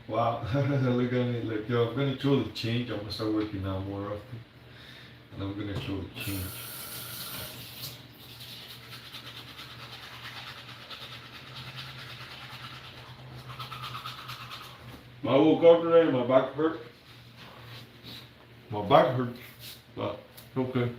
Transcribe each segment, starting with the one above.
Wow. Look at me. Like, yo, I'm gonna show the change. I'm gonna start working out more often. And I'm gonna show the change. I woke up today and my back hurt. My back hurts. But, okay.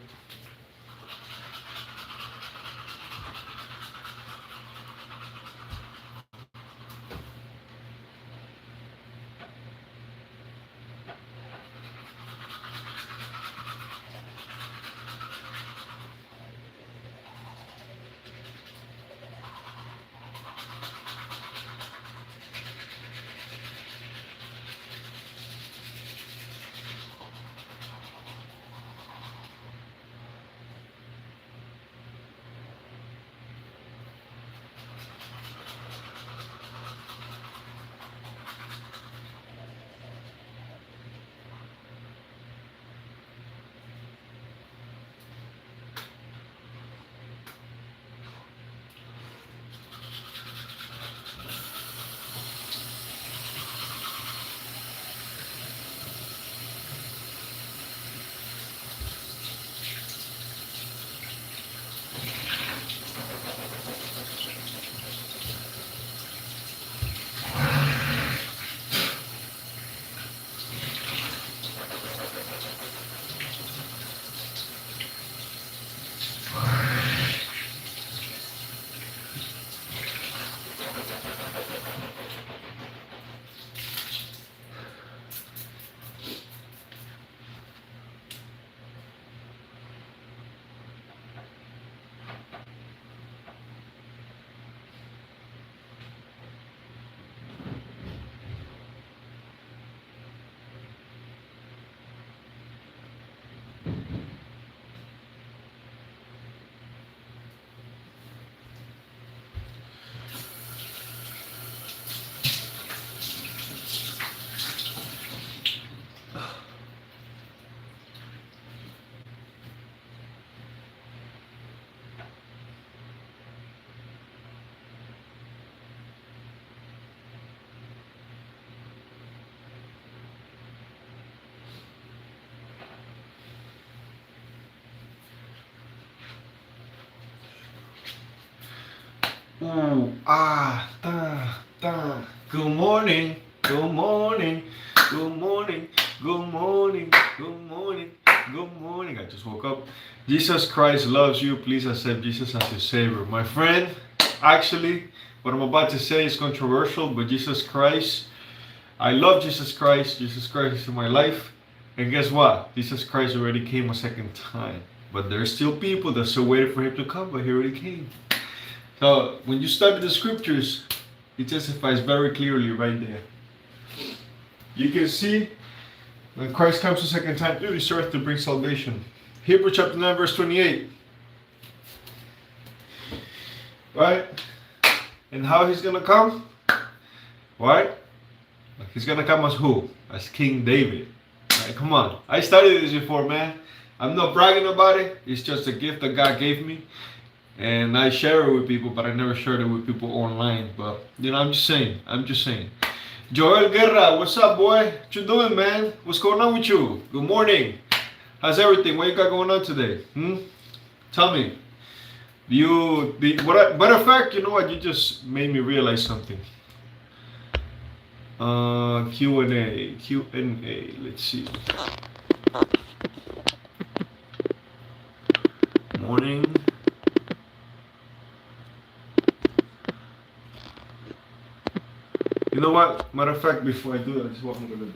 Ooh, ah, ta, ta. Good morning, good morning, good morning, good morning, good morning, good morning. I just woke up. Jesus Christ loves you. Please accept Jesus as your Savior. My friend, actually, what I'm about to say is controversial, but Jesus Christ, I love Jesus Christ. Jesus Christ is in my life. And guess what? Jesus Christ already came a second time. But there's still people that still waiting for him to come, but he already came. So when you study the scriptures, it testifies very clearly right there. You can see when Christ comes a second time to this earth to bring salvation. Hebrews chapter 9 verse 28. Right? And how he's gonna come? Right? He's gonna come as who? As King David. Right? Come on. I studied this before, man. I'm not bragging about it. It's just a gift that God gave me. And I share it with people, but I never shared it with people online. But, you know, I'm just saying. I'm just saying. Joel Guerra, what's up, boy? What you doing, man? What's going on with you? Good morning. How's everything? What you got going on today? Tell me. Matter of fact, you know what? You just made me realize something. Q&A. Q&A. Let's see. Morning. You know what? Matter of fact, before I do that, this is what I'm gonna do.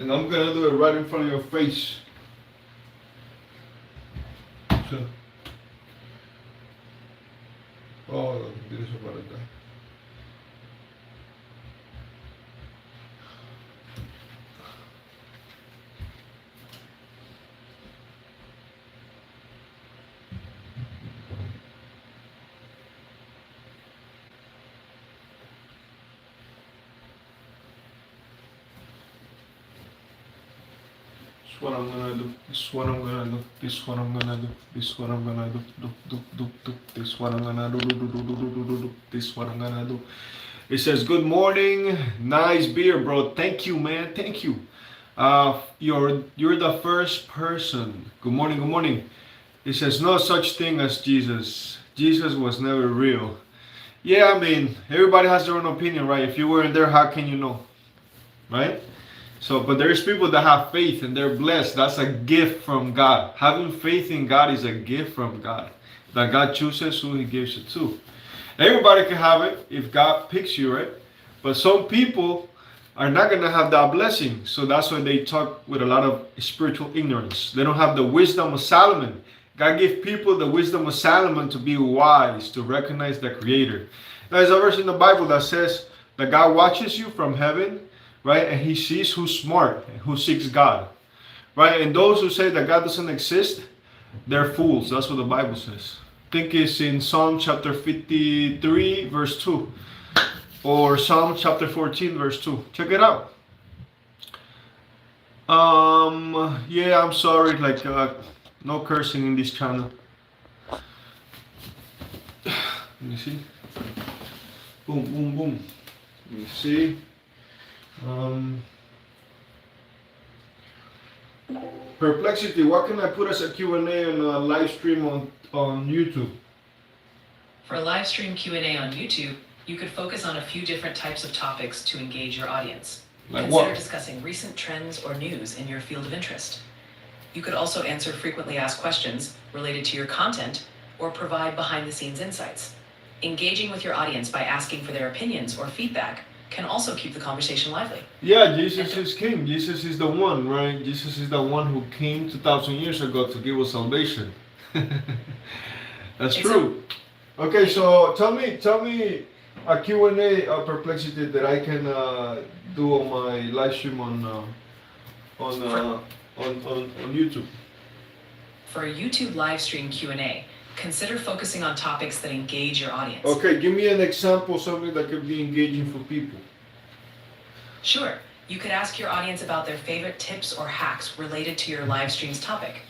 And I'm gonna do it right in front of your face. So, oh, this is about it. what I'm gonna do. This is what I'm gonna do. This is what I'm gonna do. This is what I'm gonna do. Do. This is what I'm gonna do. This is what I'm gonna do. It says, "Good morning, nice beer, bro. Thank you, man. Thank you. You're the first person. Good morning. Good morning." It says, "No such thing as Jesus. Jesus was never real." Yeah, I mean, everybody has their own opinion, right? If you weren't there, how can you know, right? So, but there's people that have faith and they're blessed. That's a gift from God. Having faith in God is a gift from God. That God chooses who He gives it to. Everybody can have it if God picks you, right? But some people are not going to have that blessing. So that's why they talk with a lot of spiritual ignorance. They don't have the wisdom of Solomon. God gave people the wisdom of Solomon to be wise, to recognize the Creator. There's a verse in the Bible that says that God watches you from heaven, right? And He sees who's smart and who seeks God, right? And those who say that God doesn't exist, they're fools. That's what the Bible says. I think it's in Psalm chapter 53, verse 2. Or Psalm chapter 14, verse 2. Check it out. Yeah, I'm sorry, like, no cursing in this channel. Let me see. Boom, boom, boom. Let me see. Perplexity, what can I put as a Q&A on a live stream on YouTube? For a live stream Q&A on YouTube, you could focus on a few different types of topics to engage your audience. Like Consider what? discussing recent trends or news in your field of interest. You could also answer frequently asked questions related to your content or provide behind-the-scenes insights. Engaging with your audience by asking for their opinions or feedback can also keep the conversation lively. Yeah, Jesus is King. Jesus is the one, right? Jesus is the one who came 2,000 years ago to give us salvation. That's true. Okay, so tell me a Q&A perplexity that I can do on my live stream on YouTube. For a YouTube live stream Q&A, consider focusing on topics that engage your audience. Okay, give me an example, something that could be engaging for people. Sure, you could ask your audience about their favorite tips or hacks related to your live stream's topic.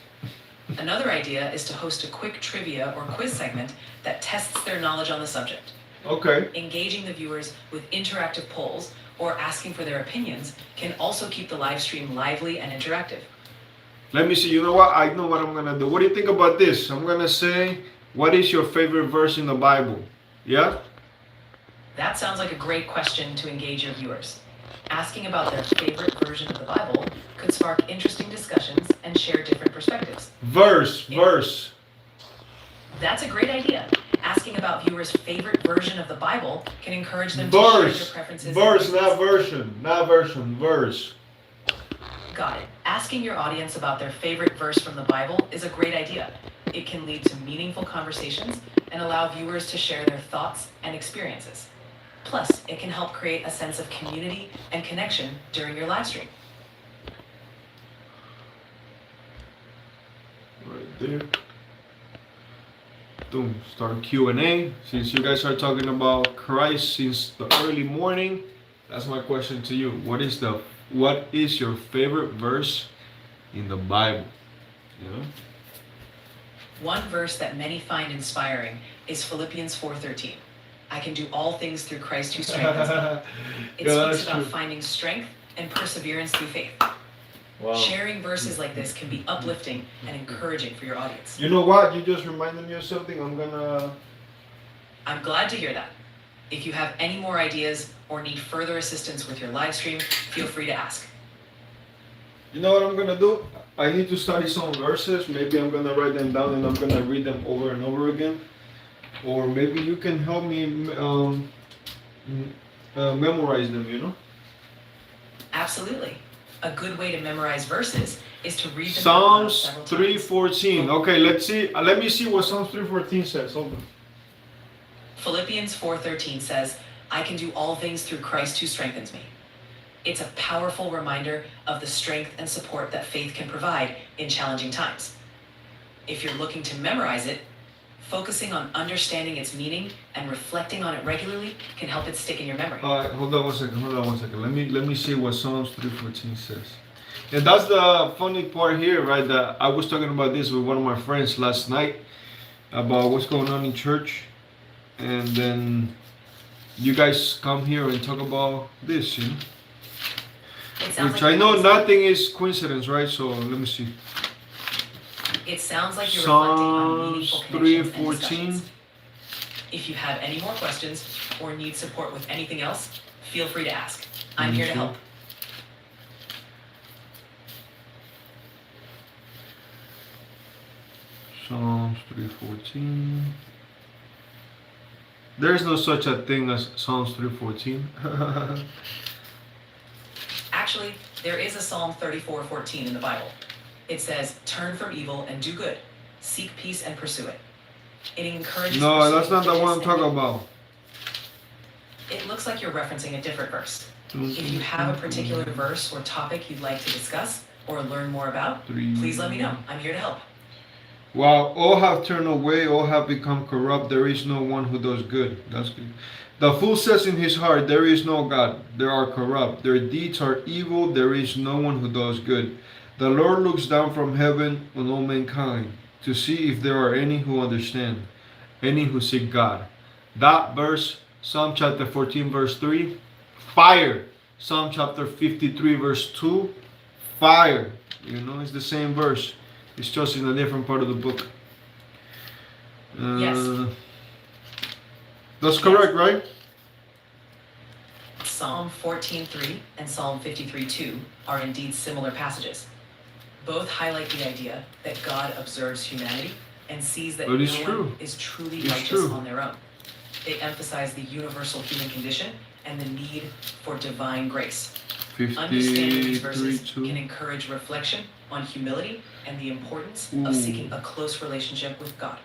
Another idea is to host a quick trivia or quiz segment that tests their knowledge on the subject. Okay. Engaging the viewers with interactive polls or asking for their opinions can also keep the live stream lively and interactive. Let me see, you know what? I know what I'm going to do. What do you think about this? I'm going to say, what is your favorite verse in the Bible? Yeah? That sounds like a great question to engage your viewers. Asking about their favorite version of the Bible could spark interesting discussions and share different perspectives. Verse. That's a great idea. Asking about viewers' favorite version of the Bible can encourage them to share their preferences. Verse, not version. Verse. Got it. Asking your audience about their favorite verse from the Bible is a great idea. It can lead to meaningful conversations and allow viewers to share their thoughts and experiences. Plus, it can help create a sense of community and connection during your live stream. Right there. Boom. Start Q&A. Since you guys are talking about Christ since the early morning, that's my question to you. What is your favorite verse in the Bible? You know? One verse that many find inspiring is Philippians 4:13. I can do all things through Christ who strengthens me. It speaks about finding strength and perseverance through faith. Wow. Sharing verses like this can be uplifting and encouraging for your audience. You know what? You just reminded me of something. I'm glad to hear that. If you have any more ideas or need further assistance with your live stream, feel free to ask. You know what I'm going to do? I need to study some verses. Maybe I'm going to write them down and I'm going to read them over and over again. Or maybe you can help me memorize them, you know? Absolutely. A good way to memorize verses is to read them. Psalms 3:14. Okay, let's see. Let me see what Psalms 3:14 says. Hold on. Philippians 4:13 says, I can do all things through Christ who strengthens me. It's a powerful reminder of the strength and support that faith can provide in challenging times. If you're looking to memorize it, focusing on understanding its meaning and reflecting on it regularly can help it stick in your memory. Hold on one second. Let me see what Psalms 3:14 says. And that's the funny part here, right? That I was talking about this with one of my friends last night about what's going on in church, and then you guys come here and talk about this, you know? It sounds Which like I you're know reflecting- nothing is coincidence, right? So let me see. It sounds like you're reflecting on meaningful Psalms connections and 3:14. discussions. If you have any more questions or need support with anything else, feel free to ask. I'm here to help. Psalms 3:14. There's no such a thing as Psalms 3:14. Actually, there is a Psalm 34:14 in the Bible. It says, "Turn from evil and do good. Seek peace and pursue it." It encourages. No, that's not the pursuing one I'm goodness talking and- about. It looks like you're referencing a different verse. If you have a particular verse or topic you'd like to discuss or learn more about, please let me know. I'm here to help. While all have turned away, all have become corrupt, there is no one who does good. That's good. The fool says in his heart, there is no God. They are corrupt. Their deeds are evil. There is no one who does good. The Lord looks down from heaven on all mankind to see if there are any who understand, any who seek God. That verse, Psalm chapter 14, verse 3, fire. Psalm chapter 53, verse 2, fire. You know, it's the same verse. It's just in a different part of the book. Yes. That's correct, right? Psalm 14:3 and Psalm 53:2 are indeed similar passages. Both highlight the idea that God observes humanity and sees that But no it's true. one is truly It's righteous true. on their own. They emphasize the universal human condition and the need for divine grace. Understanding these 53, verses 2. can encourage reflection on humility and the importance Ooh. of seeking a close relationship with God.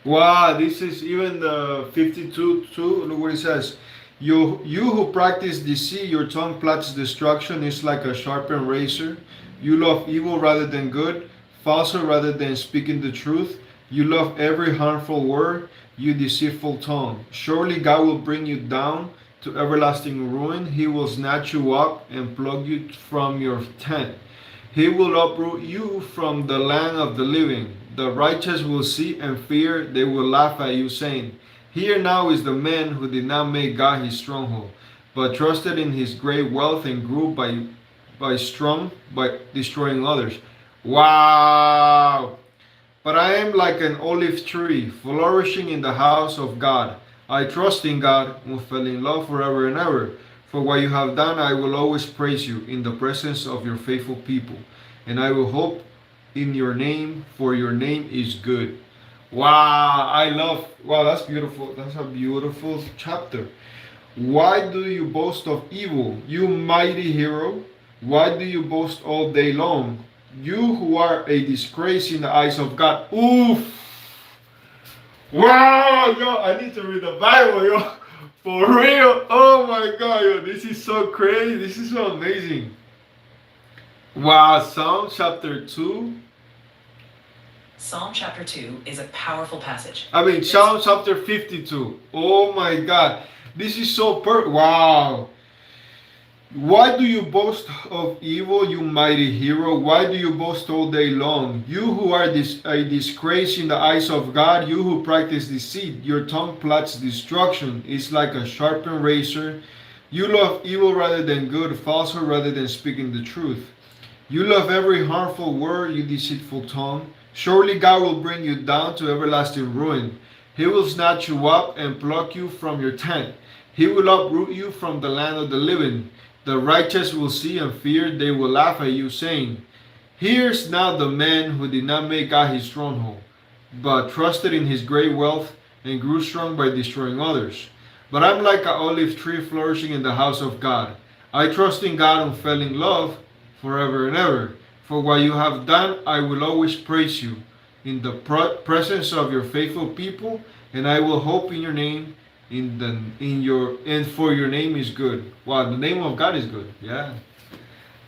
Wow, this is even the 52, 2. Look what it says. You who practice deceit, your tongue plots destruction, is like a sharpened razor. You love evil rather than good, falsehood rather than speaking the truth. You love every harmful word, you deceitful tongue. Surely God will bring you down to everlasting ruin. He will snatch you up and pluck you from your tent. He will uproot you from the land of the living. The righteous will see and fear. They will laugh at you, saying, "Here now is the man who did not make God his stronghold, but trusted in his great wealth and grew by destroying others." Wow! But I am like an olive tree, flourishing in the house of God. I trust in God and fell in love forever and ever. For what you have done, I will always praise you in the presence of your faithful people. And I will hope in your name, for your name is good. Wow, that's beautiful. That's a beautiful chapter. Why do you boast of evil, you mighty hero? Why do you boast all day long? You who are a disgrace in the eyes of God. Oof! Wow, yo, I need to read the Bible, yo. For real. Oh my God, yo, this is so crazy. This is so amazing. Wow, Psalm chapter 2. Psalm chapter 2 is a powerful passage. Psalm chapter 52. Oh my God. This is so wow. Why do you boast of evil, you mighty hero? Why do you boast all day long? You who are a disgrace in the eyes of God, you who practice deceit, your tongue plots destruction. It's like a sharpened razor. You love evil rather than good, falsehood rather than speaking the truth. You love every harmful word, you deceitful tongue. Surely God will bring you down to everlasting ruin. He will snatch you up and pluck you from your tent. He will uproot you from the land of the living. The righteous will see and fear. They will laugh at you, saying, "Here's now the man who did not make God his stronghold, but trusted in his great wealth and grew strong by destroying others. But I'm like an olive tree flourishing in the house of God. I trust in God and fell in love forever and ever. For what you have done, I will always praise you in the presence of your faithful people, and I will hope in your name, and for your name is good." Wow, the name of God is good. Yeah,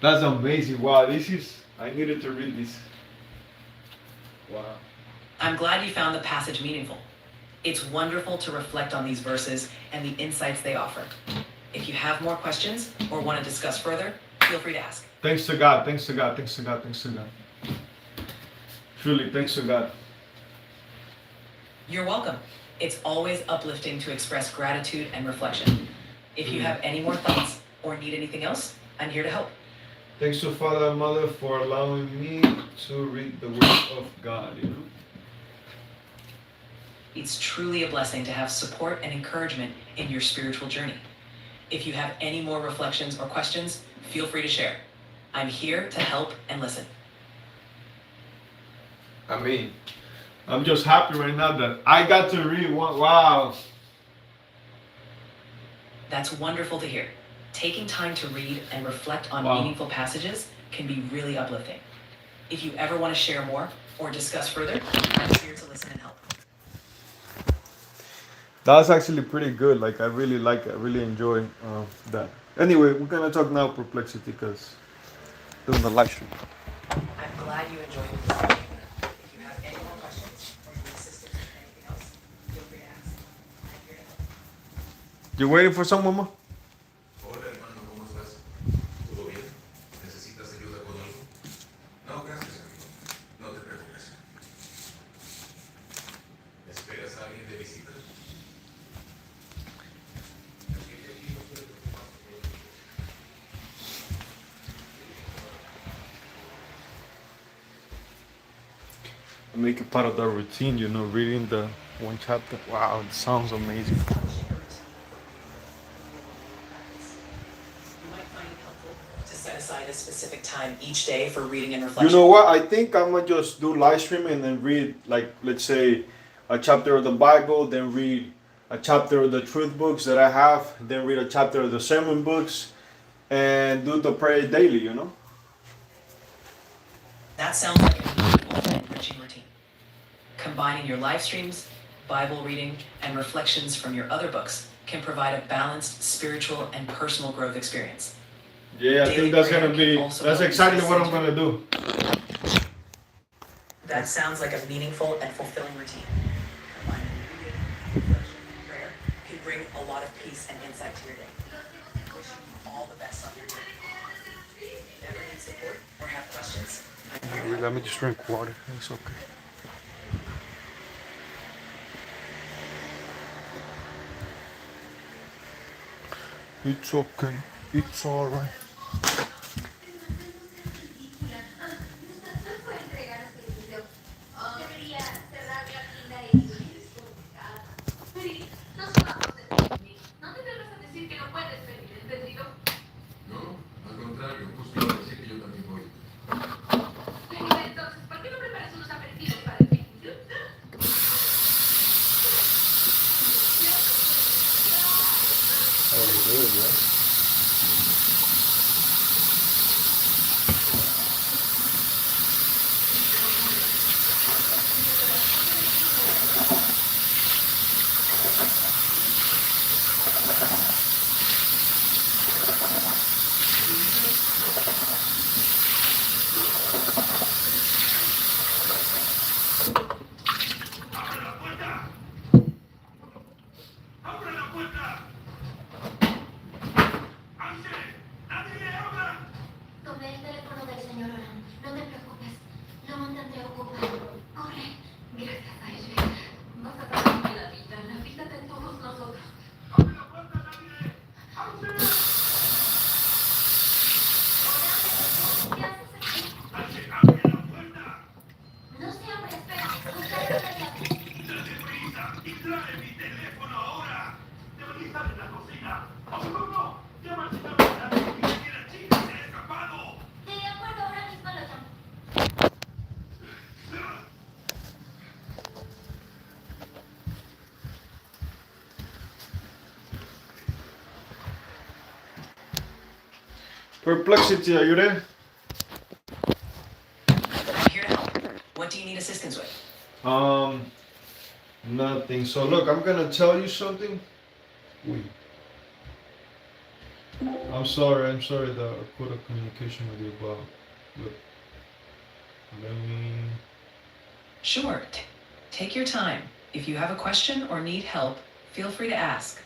that's amazing. Wow, I needed to read this. Wow. I'm glad you found the passage meaningful. It's wonderful to reflect on these verses and the insights they offer. If you have more questions or want to discuss further, feel free to ask. Thanks to God, thanks to God, thanks to God, thanks to God. Truly, thanks to God. You're welcome. It's always uplifting to express gratitude and reflection. If you have any more thoughts or need anything else, I'm here to help. Thanks to Father and Mother for allowing me to read the Word of God, you know. It's truly a blessing to have support and encouragement in your spiritual journey. If you have any more reflections or questions, feel free to share. I'm here to help and listen. I mean, I'm just happy right now that I got to read one. Wow. That's wonderful to hear. Taking time to read and reflect on meaningful passages can be really uplifting. If you ever want to share more or discuss further, I'm here to listen and help. That's actually pretty good. Like, I really enjoy that. Anyway, we're gonna talk now perplexity because doing the live stream. I'm glad you enjoyed the discussion. If you have any more questions or need assistance with anything else, feel free to ask. I'm here to help. You waiting for someone, Mama? Hola hermano, ¿cómo estás? ¿Todo bien? ¿Necesitas ayuda con algo? No, gracias amigo. No te preocupes. ¿Esperas a alguien de visita? Make it part of the routine, you know, reading the one chapter. Wow, it sounds amazing. You might find it helpful to set aside a specific time each day for reading and reflection. You know what? I think I'm gonna just do live streaming and then read, like, let's say, a chapter of the Bible, then read a chapter of the truth books that I have, then read a chapter of the sermon books, and do the prayer daily, you know? That sounds like a meaningful and enriching routine. Combining your live streams, Bible reading, and reflections from your other books can provide a balanced spiritual and personal growth experience. Yeah, I Daily think that's prayer gonna be, can also that's help you exactly stay what I'm centered. gonna do. That sounds like a meaningful and fulfilling routine. Combining reading, reflection, and prayer can bring a lot of peace and insight to your day. Wish you all the best on your journey. Ever need support or have questions? I'm here to help. Let me just drink water. It's okay. It's okay. It's alright. No, al contrario, justo iba a decir que yo también voy. Entonces, ¿por qué no preparas unos aperitivos para el picnic? Oh, good, yeah. ¡Abre la puerta! ¡Abre la puerta! ¡Ángel! ¡Nadie le habla! Tomé el teléfono del señor Oran. No te preocupes. Lo mantendré ocupado. Corre. Gracias, Aisha. Vas a salvarme la vida de todos nosotros. ¡Abre la puerta, nadie! ¡Ángel! ¿Qué haces aquí? ¡Ángel, abre la puerta! No se abre, espera. Buscaré una llave. ¡Date prisa! ¡Y trae mi teléfono ahora! ¡Debería estar en la cocina! ¡Oh, no, no! ¡Llama al señor Oran! ¡Dice que la chica se ha escapado! De acuerdo, ahora mismo lo llamo. Perplexity, are you there? I'm here to help. What do you need assistance with? Nothing. So look, I'm gonna tell you something. Wait. I'm sorry that I put a communication with you, but look. Let me. Sure. Take your time. If you have a question or need help, feel free to ask.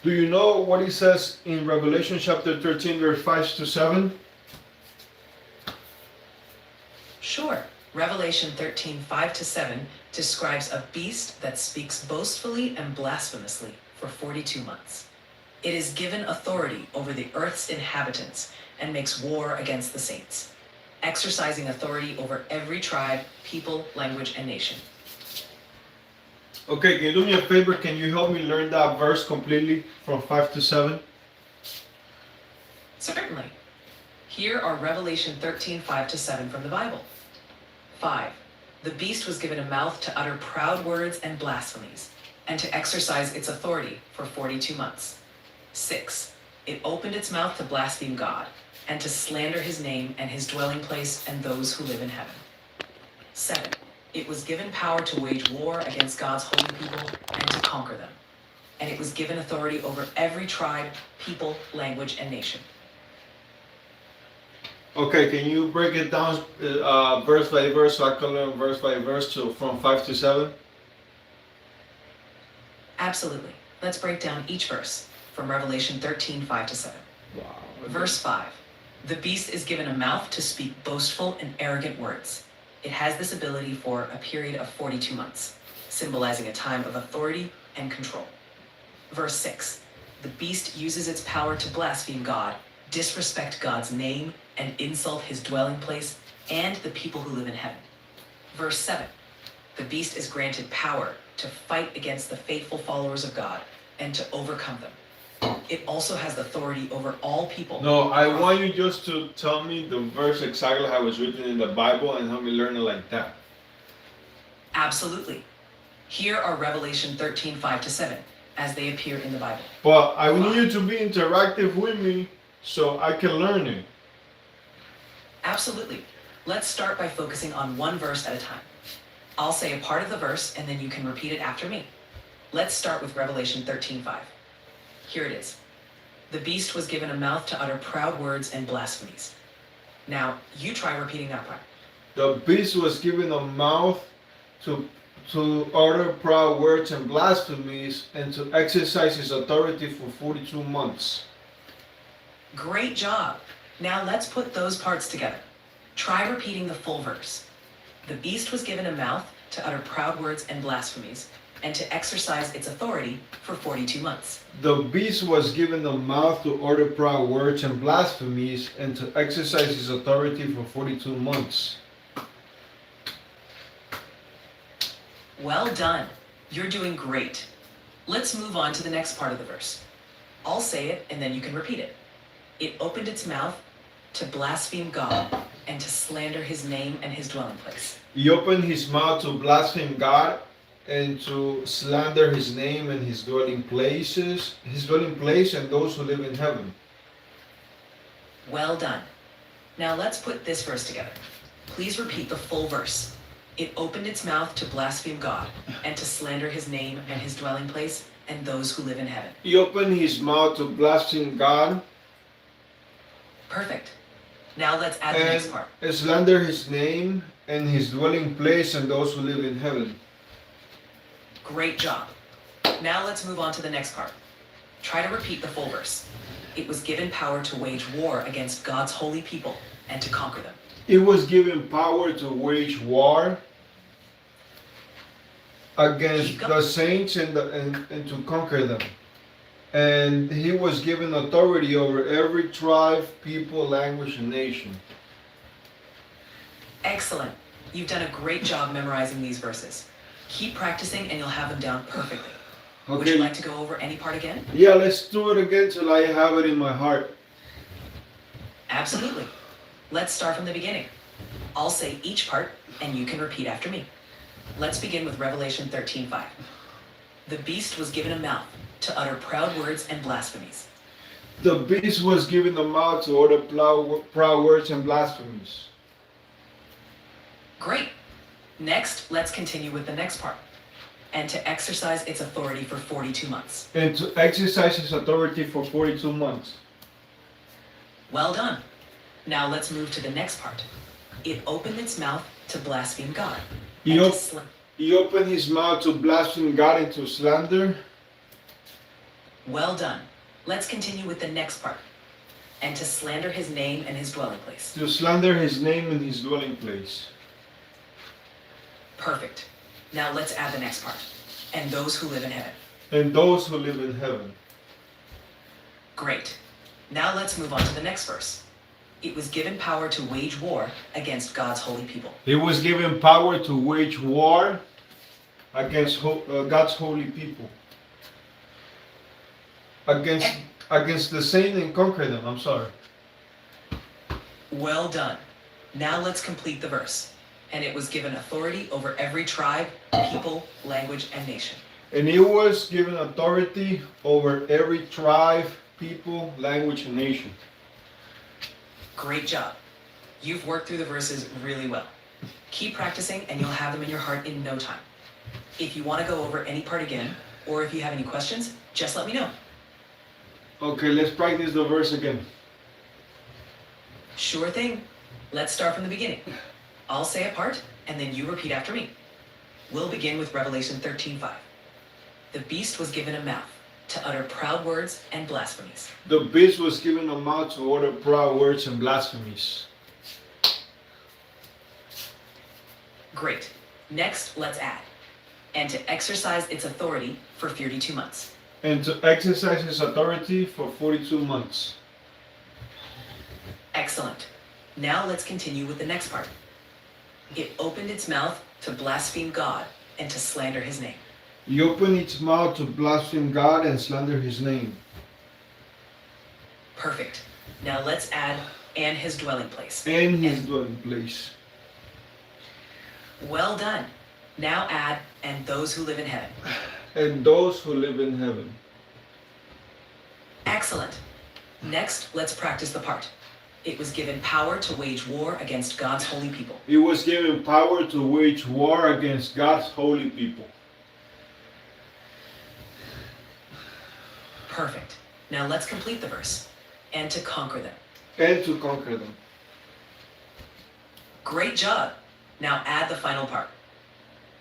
Do you know what it says in Revelation chapter 13, verse 5 to 7? Sure. Revelation 13:5-7 describes a beast that speaks boastfully and blasphemously for 42 months. It is given authority over the earth's inhabitants and makes war against the saints, exercising authority over every tribe, people, language, and nation. Okay, can you do me a favor? Can you help me learn that verse completely from 5 to 7? Certainly. Here are Revelation 13:5-7 from the Bible. 5. The beast was given a mouth to utter proud words and blasphemies, and to exercise its authority for 42 months. 6. It opened its mouth to blaspheme God, and to slander his name and his dwelling place and those who live in heaven. 7. It was given power to wage war against God's holy people and to conquer them. And it was given authority over every tribe, people, language, and nation. Okay, can you break it down verse by verse so I can learn verse by verse from 5 to 7? Absolutely. Let's break down each verse from Revelation 13:5-7. Wow. Verse 5. The beast is given a mouth to speak boastful and arrogant words. It has this ability for a period of 42 months, symbolizing a time of authority and control. Verse 6. The beast uses its power to blaspheme God, disrespect God's name, and insult his dwelling place and the people who live in heaven. Verse 7. The beast is granted power to fight against the faithful followers of God and to overcome them. It also has authority over all people. No, I want you just to tell me the verse exactly how it's written in the Bible and help me learn it like that. Absolutely. Here are Revelation 13:5-7 as they appear in the Bible. But I need you to be interactive with me so I can learn it. Absolutely. Let's start by focusing on one verse at a time. I'll say a part of the verse and then you can repeat it after me. Let's start with Revelation 13:5. Here it is. The beast was given a mouth to utter proud words and blasphemies. Now, you try repeating that part. The beast was given a mouth to utter proud words and blasphemies and to exercise his authority for 42 months. Great job. Now let's put those parts together. Try repeating the full verse. The beast was given a mouth to utter proud words and blasphemies, and to exercise its authority for 42 months. The beast was given a mouth to utter proud words and blasphemies and to exercise his authority for 42 months. Well done. You're doing great. Let's move on to the next part of the verse. I'll say it and then you can repeat it. It opened its mouth to blaspheme God and to slander his name and his dwelling place. He opened his mouth to blaspheme God and to slander his name and his dwelling place and those who live in heaven. Well done. Now let's put this verse together. Please repeat the full verse. It opened its mouth to blaspheme God and to slander his name and his dwelling place and those who live in heaven. He opened his mouth to blaspheme God Perfect. Now let's add the next part. and slander his name and his dwelling place and those who live in heaven. Great job. Now let's move on to the next part. Try to repeat the full verse. It was given power to wage war against God's holy people and to conquer them. It was given power to wage war against the saints and to conquer them. And he was given authority over every tribe, people, language, and nation. Excellent. You've done a great job memorizing these verses. Keep practicing and you'll have them down perfectly. Would you like to go over any part again? Yeah, let's do it again till I have it in my heart. Absolutely. Let's start from the beginning. I'll say each part and you can repeat after me. Let's begin with Revelation 13:5. The beast was given a mouth to utter proud words and blasphemies. The beast was given a mouth to utter proud words and blasphemies. Great. Next, let's continue with the next part. And to exercise its authority for 42 months. And to exercise his authority for 42 months. Well done. Now let's move to the next part. It opened its mouth to blaspheme God. He opened his mouth to blaspheme God and to slander. Well done. Let's continue with the next part. And to slander his name and his dwelling place. To slander his name and his dwelling place. Perfect. Now let's add the next part. And those who live in heaven. And those who live in heaven. Great. Now let's move on to the next verse. It was given power to wage war against God's holy people. He was given power to wage war against God's holy people. Against the saint and conquer them. I'm sorry. Well done. Now let's complete the verse. And it was given authority over every tribe, people, language, and nation. And he was given authority over every tribe, people, language, and nation. Great job. You've worked through the verses really well. Keep practicing and you'll have them in your heart in no time. If you want to go over any part again, or if you have any questions, just let me know. Okay, let's practice the verse again. Sure thing. Let's start from the beginning. I'll say a part, and then you repeat after me. We'll begin with Revelation 13:5. The beast was given a mouth to utter proud words and blasphemies. The beast was given a mouth to utter proud words and blasphemies. Great. Next, let's add. And to exercise its authority for 32 months. And to exercise his authority for 42 months. Excellent. Now let's continue with the next part. It opened its mouth to blaspheme God and to slander his name. He opened its mouth to blaspheme God and slander his name. Perfect. Now let's add and his dwelling place. And his dwelling place. Well done. Now add and those who live in heaven. And those who live in heaven. Excellent. Next, let's practice the part. It was given power to wage war against God's holy people. He was given power to wage war against God's holy people. Perfect. Now let's complete the verse. And to conquer them. And to conquer them. Great job. Now add the final part.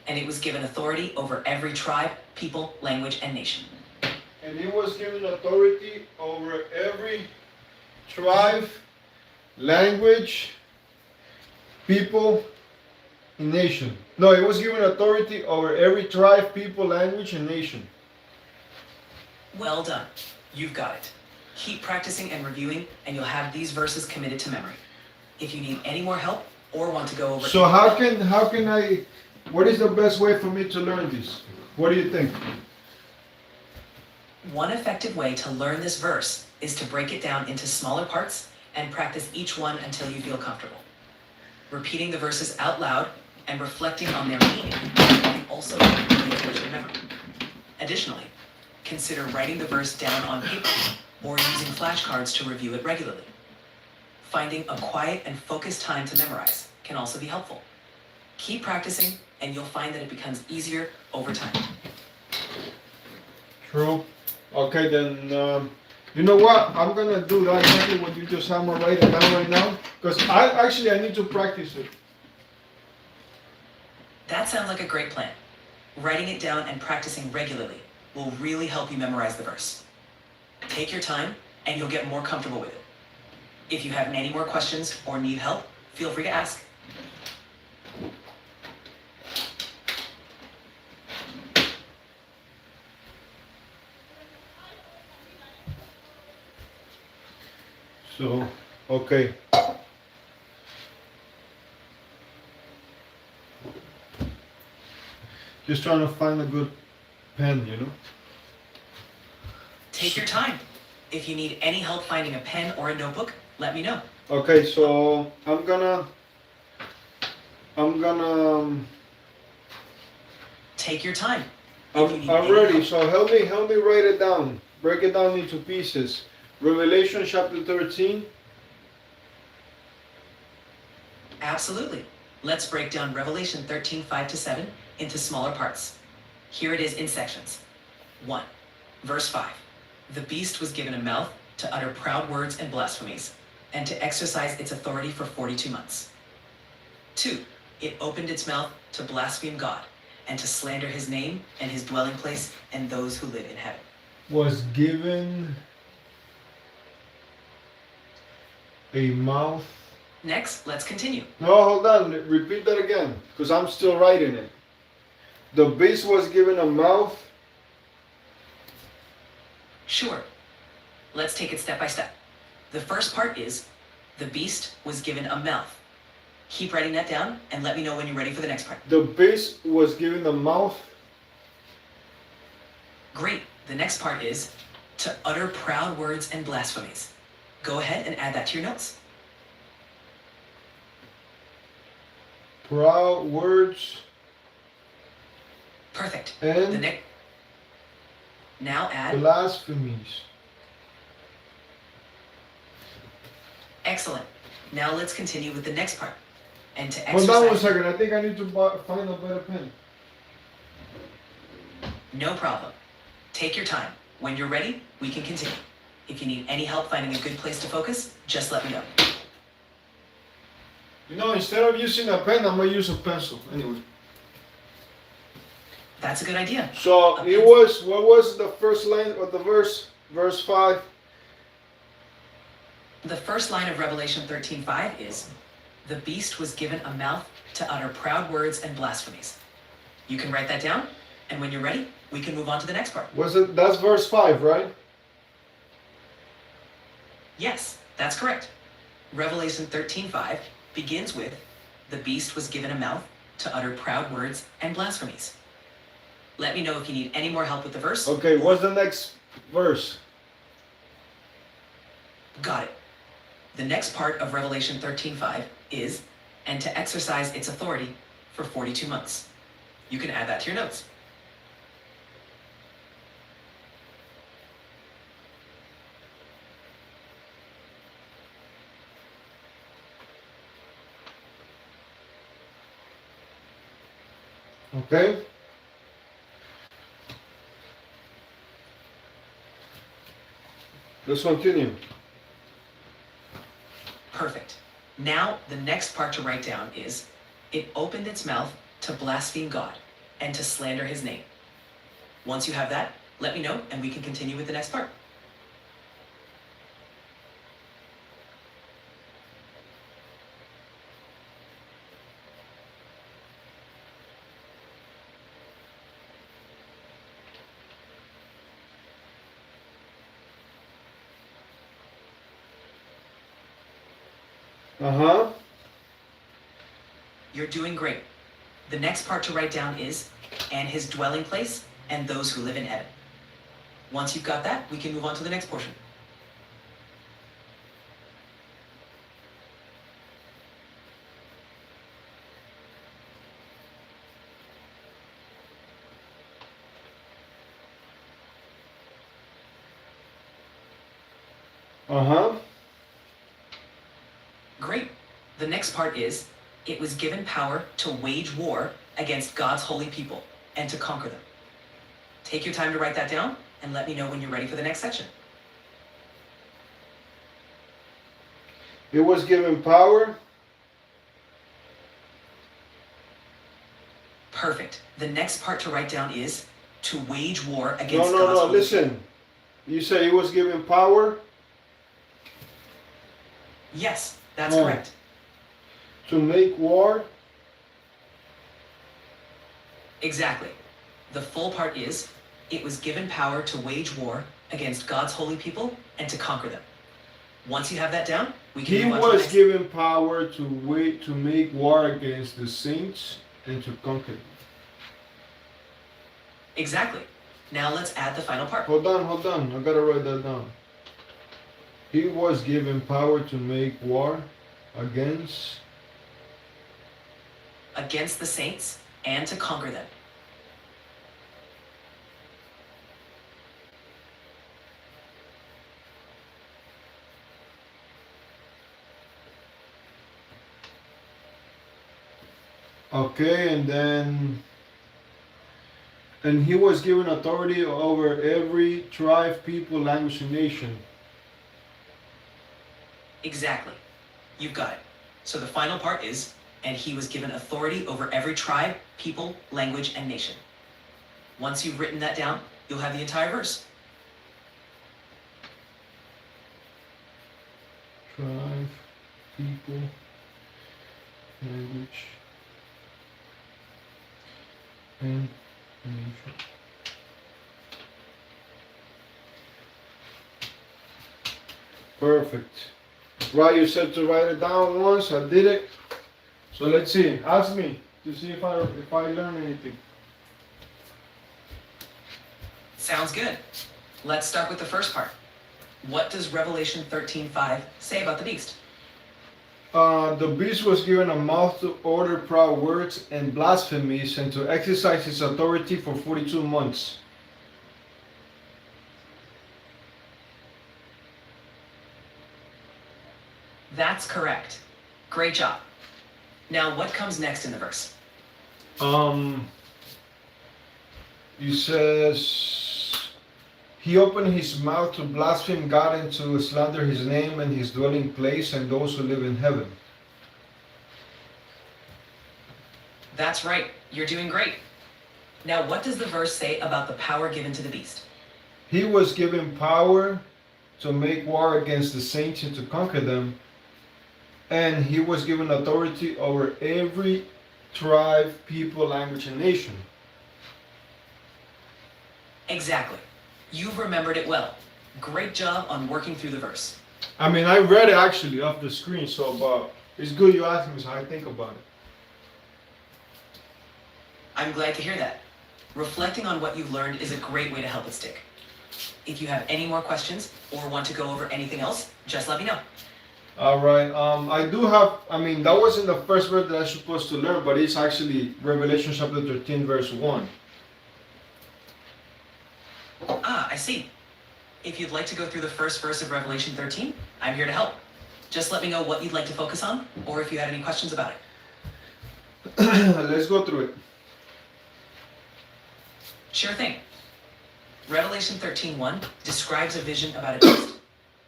And it was given authority over every tribe, people, language, and nation. And he was given authority over every tribe, language, people, and nation. No, he was given authority over every tribe, people, language, and nation. Well done. You've got it. Keep practicing and reviewing, and you'll have these verses committed to memory. If you need any more help or want to go over... So what is the best way for me to learn this? What do you think? One effective way to learn this verse is to break it down into smaller parts and practice each one until you feel comfortable. Repeating the verses out loud and reflecting on their meaning can also help you engage your memory. Additionally, consider writing the verse down on paper or using flashcards to review it regularly. Finding a quiet and focused time to memorize can also be helpful. Keep practicing and you'll find that it becomes easier over time. True. Okay, then, you know what? I'm going to do that exactly what you just have me write it down right now. Because I need to practice it. That sounds like a great plan. Writing it down and practicing regularly will really help you memorize the verse. Take your time and you'll get more comfortable with it. If you have any more questions or need help, feel free to ask. So, okay. Just trying to find a good pen, you know? Take your time. If you need any help finding a pen or a notebook, let me know. Okay, so I'm gonna Take your time. I'm ready. So help me write it down. Break it down into pieces. Revelation chapter 13. Absolutely. Let's break down Revelation 13:5-7 into smaller parts. Here it is in sections. 1. Verse 5. The beast was given a mouth to utter proud words and blasphemies, and to exercise its authority for 42 months. 2. It opened its mouth to blaspheme God, and to slander his name and his dwelling place and those who live in heaven. was given a mouth. Next, let's continue. No, hold on. Repeat that again, because I'm still writing it. The beast was given a mouth. Sure. Let's take it step by step. The first part is the beast was given a mouth. Keep writing that down and let me know when you're ready for the next part. The beast was given a mouth. Great. The next part is to utter proud words and blasphemies. Go ahead and add that to your notes. Proud words Perfect. and Now add. blasphemies. Excellent. Now let's continue with the next part. And to Hold on one exercise. second. I think I need to find a better pen. No problem. Take your time. When you're ready, we can continue. If you need any help finding a good place to focus, just let me know. You know, instead of using a pen, I'm gonna use a pencil. Anyway. That's a good idea. So A it pencil. was. What was the first line of the verse? Verse 5. The first line of Revelation 13:5 is, "The beast was given a mouth to utter proud words and blasphemies." You can write that down, and when you're ready, we can move on to the next part. Was it? That's verse 5, right? Yes, that's correct. Revelation 13:5 begins with, "The beast was given a mouth to utter proud words and blasphemies." Let me know if you need any more help with the verse. Okay. What's the next verse? Got it. The next part of Revelation 13:5 is, "And to exercise its authority for 42 months." You can add that to your notes. Okay. Let's continue. Perfect. Now, the next part to write down is, "It opened its mouth to blaspheme God and to slander his name." Once you have that, let me know and we can continue with the next part. Uh-huh. You're doing great. The next part to write down is, "And his dwelling place and those who live in heaven." Once you've got that, we can move on to the next portion. Uh-huh. Great. The next part is, "It was given power to wage war against God's holy people and to conquer them." Take your time to write that down and let me know when you're ready for the next section. It was given power. Perfect. The next part to write down is, "To wage war against No, God's no, no. holy Listen. You say it was given power people." Yes, that's Oh. correct. to make war. Exactly. The full part is, "It was given power to wage war against God's holy people and to conquer them." Once you have that down, we can He move on to the was next. given power to make war against the saints and to conquer them. Exactly. Now let's add the final part. Hold on. I gotta write that down. He was given power to make war against. Against the saints and to conquer them. Okay, and he was given authority over every tribe, people, language, and nation. Exactly. You've got it. So the final part is, "And he was given authority over every tribe, people, language, and nation." Once you've written that down, you'll have the entire verse. Tribe, people, language, and nation. Perfect. Right, you said to write it down once. I did it. So let's see. Ask me to see if I learn anything. Sounds good. Let's start with the first part. What does Revelation 13:5 say about the beast? The beast was given a mouth to utter proud words and blasphemies and to exercise his authority for 42 months. That's correct. Great job. Now, what comes next in the verse? He says he opened his mouth to blaspheme God and to slander his name and his dwelling place and those who live in heaven. That's right. You're doing great. Now, what does the verse say about the power given to the beast? He was given power to make war against the saints and to conquer them. And he was given authority over every tribe, people, language, and nation. Exactly. You've remembered it well. Great job on working through the verse. I mean, I read it actually off the screen, so it's good you asked me so I think about it. I'm glad to hear that. Reflecting on what you've learned is a great way to help it stick. If you have any more questions or want to go over anything else, just let me know. All right. I do have. I mean, that wasn't the first verse that I was supposed to learn, but it's actually Revelation chapter 13, verse 1. Ah, I see. If you'd like to go through the first verse of Revelation 13, I'm here to help. Just let me know what you'd like to focus on, or if you had any questions about it. Let's go through it. Sure thing. Revelation 13:1 describes a vision about a beast.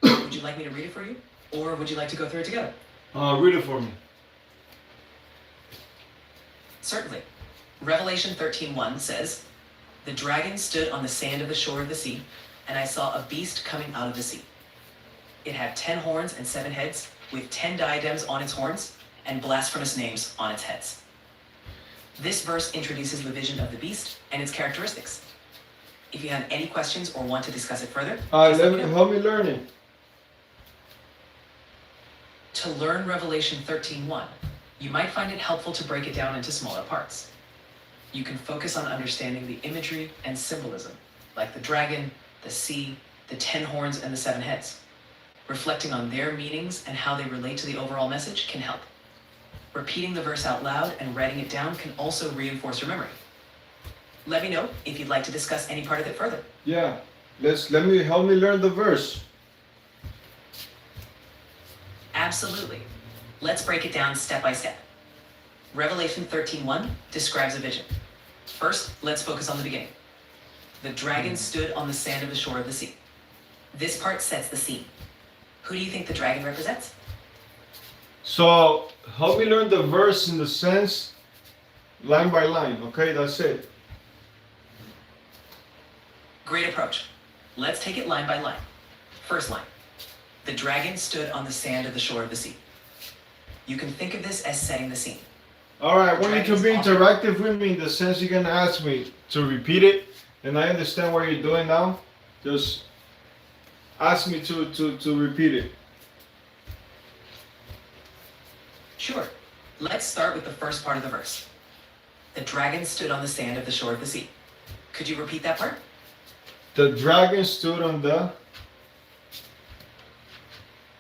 Would you like me to read it for you, or would you like to go through it together? Read it for me. Certainly. Revelation 13:1 says, "The dragon stood on the sand of the shore of the sea, and I saw a beast coming out of the sea. It had 10 horns and 7 heads, with 10 diadems on its horns, and blasphemous names on its heads." This verse introduces the vision of the beast and its characteristics. If you have any questions or want to discuss it further, just let me know. Help me learn it. To learn Revelation 13:1, you might find it helpful to break it down into smaller parts. You can focus on understanding the imagery and symbolism, like the dragon, the sea, the 10 horns, and the 7 heads. Reflecting on their meanings and how they relate to the overall message can help. Repeating the verse out loud and writing it down can also reinforce your memory. Let me know if you'd like to discuss any part of it further. Yeah. Help me learn the verse. Absolutely. Let's break it down step by step. Revelation 13:1 describes a vision. First, let's focus on the beginning. The dragon stood on the sand of the shore of the sea. This part sets the scene. Who do you think the dragon represents? So help me learn the verse in the sense, line by line. Okay, that's it. Great approach. Let's take it line by line. First line. The dragon stood on the sand of the shore of the sea. You can think of this as setting the scene. All right, I want you to be interactive with me in the sense you're gonna ask me to repeat it, and I understand what you're doing now. Just ask me to repeat it. Sure. Let's start with the first part of the verse. The dragon stood on the sand of the shore of the sea. Could you repeat that part? The dragon stood on the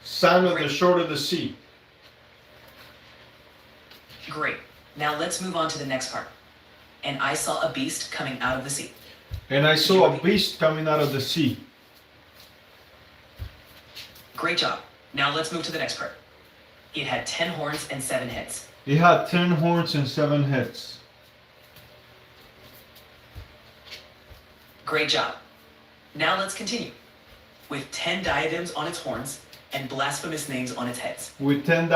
sand of the shore of the sea. Great. Now let's move on to the next part. And I saw a beast coming out of the sea. And I saw a beast coming out of the sea. Great job. Now let's move to the next part. It had 10 horns and 7 heads. It had 10 horns and 7 heads. Great job. Now let's continue. With 10 diadems on its horns and blasphemous names on its heads. With 10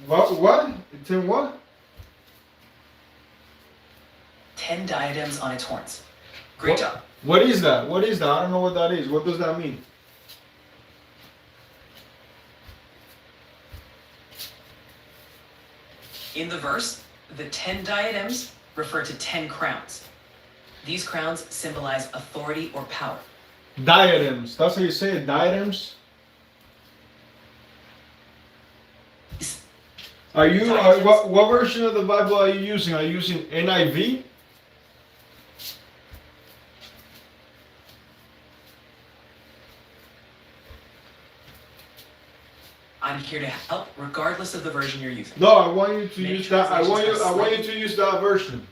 what? 10 what? 10 diadems on its horns. Great job. What is that? What is that? I don't know what that is. What does that mean? In the verse, the 10 diadems refer to 10 crowns. These crowns symbolize authority or power. Diadems. That's how you say it, diadems? What version of the Bible are you using? Are you using NIV? I'm here to help regardless of the version you're using. No, I want you to Many use that. I want translations you to use that version.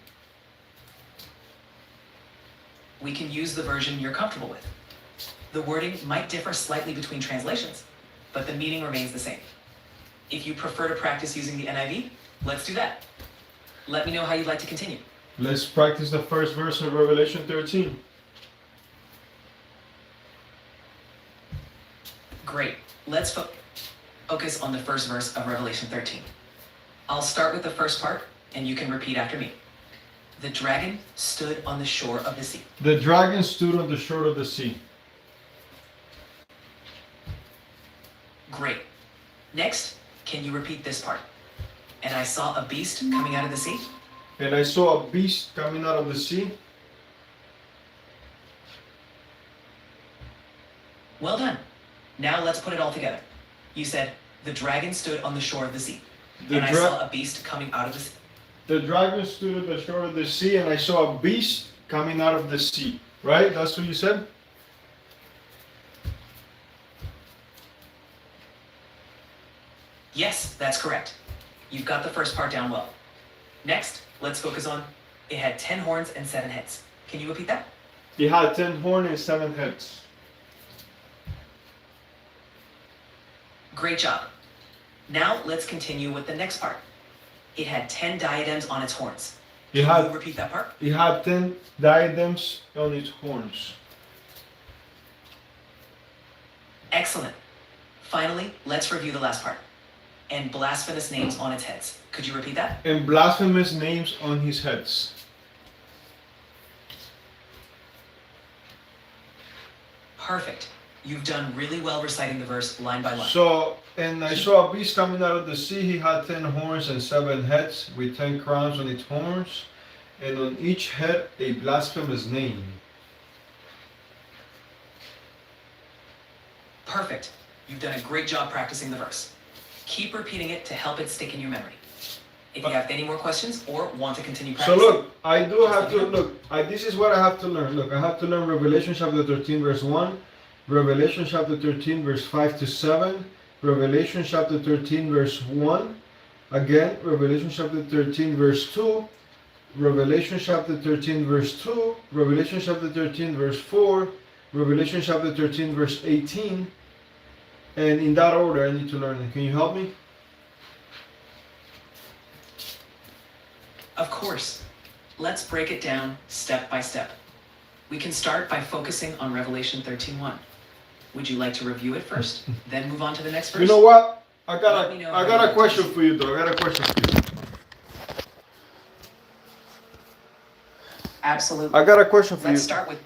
We can use the version you're comfortable with. The wording might differ slightly between translations, but the meaning remains the same. If you prefer to practice using the NIV, let's do that. Let me know how you'd like to continue. Let's practice the first verse of Revelation 13. Great. Let's focus on the first verse of Revelation 13. I'll start with the first part, and you can repeat after me. The dragon stood on the shore of the sea. The dragon stood on the shore of the sea. Great. Next, can you repeat this part? And I saw a beast coming out of the sea. And I saw a beast coming out of the sea. Well done. Now let's put it all together. You said, the dragon stood on the shore of the sea. And I saw a beast coming out of the sea. The dragon stood at the shore of the sea, and I saw a beast coming out of the sea. Right? That's what you said? Yes, that's correct. You've got the first part down well. Next, let's focus on, it had 10 horns and 7 heads. Can you repeat that? He had 10 horns and 7 heads. Great job. Now let's continue with the next part. It had 10 diadems on its horns. Can you repeat that part? He had 10 diadems on its horns. Excellent. Finally, let's review the last part. And blasphemous names on its heads. Could you repeat that? And blasphemous names on his heads. Perfect. You've done really well reciting the verse line by line. So, and I saw a beast coming out of the sea. He had 10 horns and 7 heads, with 10 crowns on its horns, and on each head a blasphemous name. Perfect. You've done a great job practicing the verse. Keep repeating it to help it stick in your memory. If you have any more questions or want to continue So practicing. look, I do have to, this is what I have to learn. Look, I have to learn Revelation chapter 13 verse 1, Revelation chapter 13 verse 5 to 7, Revelation chapter 13 verse 1, again, Revelation chapter 13 verse 2, Revelation chapter 13 verse 2, Revelation chapter 13 verse 4, Revelation chapter 13 verse 18, and in that order I need to learn it. Can you help me? Of course. Let's break it down step by step. We can start by focusing on Revelation 13:1. Would you like to review it first, then move on to the next verse? You know what? I Let me know how got you a question for you though. Absolutely. I got a question for Let's you. start with